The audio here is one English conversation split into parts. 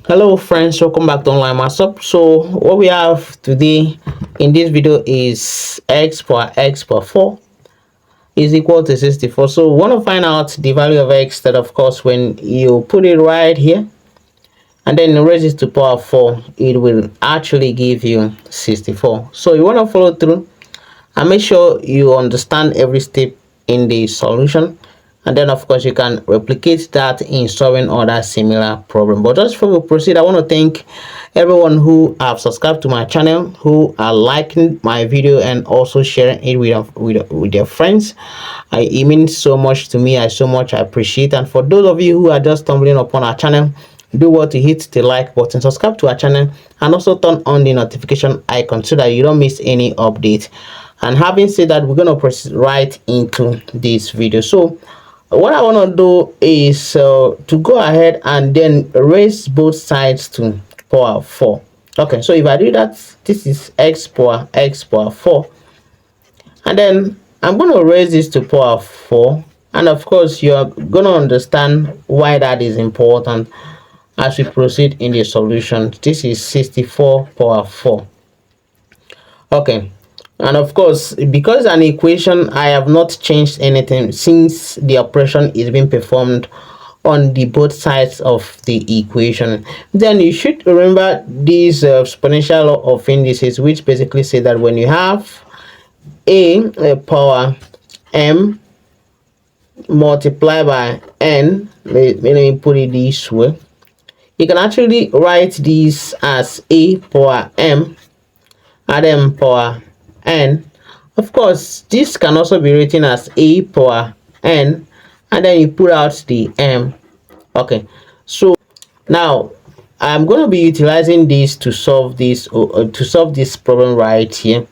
Hello friends, welcome back to Online Maths. So what we have today in this video is x power 4 is equal to 64. So we want to find out the value of x, that of course when you put it right here and then raise it to power 4, it will actually give you 64. So you want to follow through and make sure you understand every step in the solution, and then of course you can replicate that in solving other similar problem. But just before we proceed, I want to thank everyone who have subscribed to my channel, who are liking my video and also sharing it with their friends. It means so much to me. I so much appreciate. And for those of you who are just stumbling upon our channel, do well to hit the like button, subscribe to our channel, and also turn on the notification icon so that you don't miss any update. And having said that, we're going to proceed right into this video. So what I want to do is to go ahead and then raise both sides to power 4. Okay, so if I do that, this is x power 4, and then I'm going to raise this to power 4, and of course you're going to understand why that is important as we proceed in the solution. This is 64 power 4. Okay, and of course, because an equation, I have not changed anything since the operation is being performed on the both sides of the equation. Then you should remember these exponential law of indices, which basically say that when you have a power m multiplied by n, let me put it this way, you can actually write this as a power m and then power n. Of course, this can also be written as a power n, and then you put out the m. Okay, so now I'm going to be utilizing this to solve this problem right here.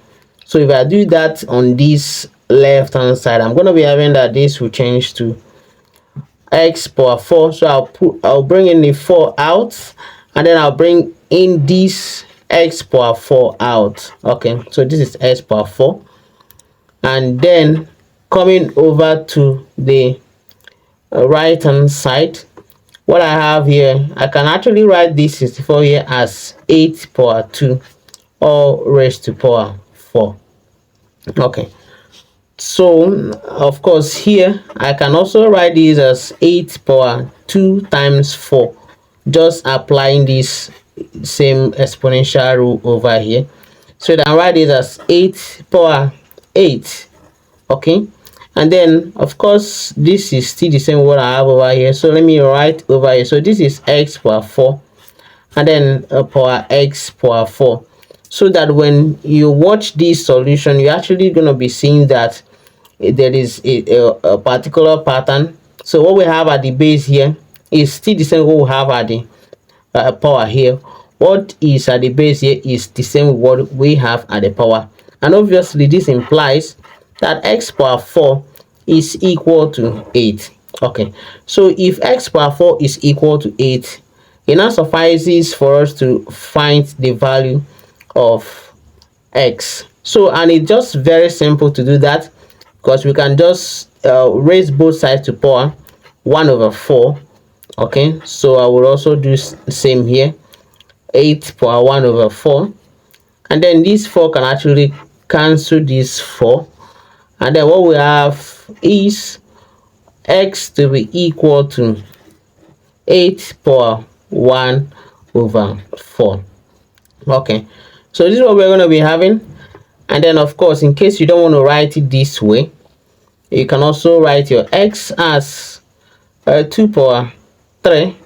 So if I do that on this left hand side, I'm going to be having that this will change to x power 4. So I'll bring in the 4 out, and then I'll bring in this x power 4 out. Okay, so this is x power 4, and then coming over to the right hand side, what I have here, I can actually write this 64 here as 8 power 2 all raised to power 4. Okay, so of course here I can also write this as 8 power 2 times 4, just applying this same exponential rule over here. So then I write it as 8 power 8. Okay, and then of course this is still the same what I have over here, so let me write over here. So this is x power 4 and then power x power 4, so that when you watch this solution, you're actually going to be seeing that there is a particular pattern. So what we have at the base here is still the same what we have at the power here. What is at the base here is the same what we have at the power, and obviously this implies that x power 4 is equal to 8. Okay, so if x power 4 is equal to 8, it now suffices for us to find the value of x. So, and it's just very simple to do that, because we can just raise both sides to power 1 over 4. Okay, so I will also do the same here, 8 power 1 over 4, and then this 4 can actually cancel this 4, and then what we have is x to be equal to 8 power 1 over 4. Okay, so this is what we're going to be having. And then of course, in case you don't want to write it this way, you can also write your x as 2 power 3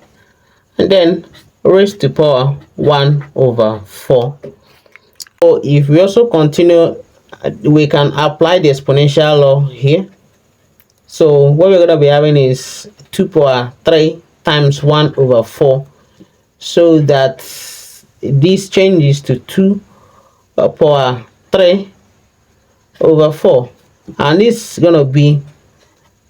and then raised to power 1 over 4. So if we also continue, we can apply the exponential law here. So what we're going to be having is 2 power 3 times 1 over 4, so that this changes to 2 power 3 over 4, and this is going to be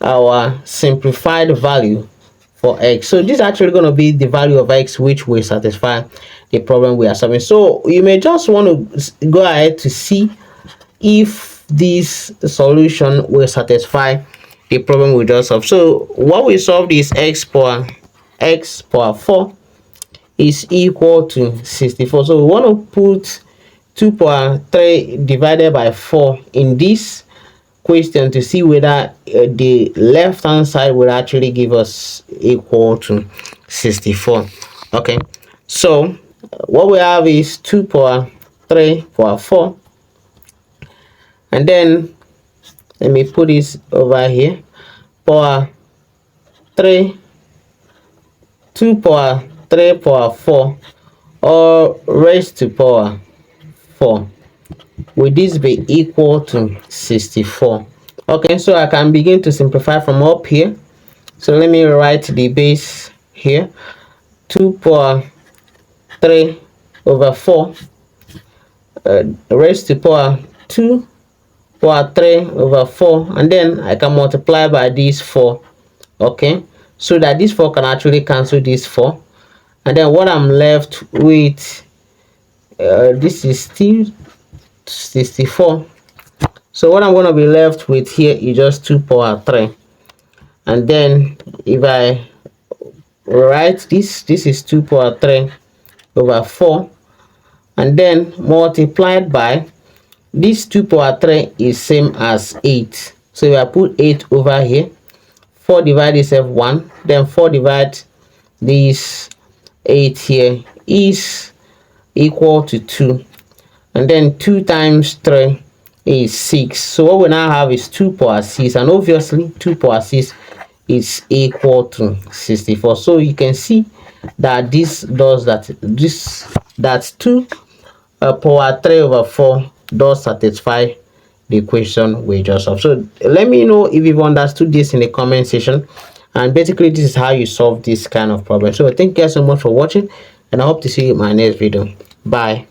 our simplified value for x. So this is actually going to be the value of x which will satisfy the problem we are solving. So you may just want to go ahead to see if this solution will satisfy the problem we just solved. So what we solved is x power 4 is equal to 64. So we want to put 2 power 3 divided by 4 in this question to see whether the left hand side will actually give us equal to 64. Okay, so what we have is 2 power 3 power 4, and then let me put this over here. Power 3, 2 power 3 power 4, or raised to power 4. Will this be equal to 64? Okay, so I can begin to simplify from up here. So let me write the base here. 2 power 3 over 4 raised to power 2 power 3 over 4, and then I can multiply by this 4. Okay, so that this 4 can actually cancel this 4, and then what I'm left with, this is still 64. So what I'm going to be left with here is just 2 power 3, and then if I write this is 2 power 3 over 4, and then multiplied by this 2 power 3 is same as 8. So if I put 8 over here, 4 divide itself 1, then 4 divide this 8 here is equal to 2, and then 2 times 3 is 6. So what we now have is 2 power 6, and obviously 2 power 6 is equal to 64. So you can see that this does that, that's 2 power 3 over 4 does satisfy the equation we just solved. So let me know if you've understood this in the comment section, and basically this is how you solve this kind of problem. So thank you guys so much for watching, and I hope to see you in my next video. Bye.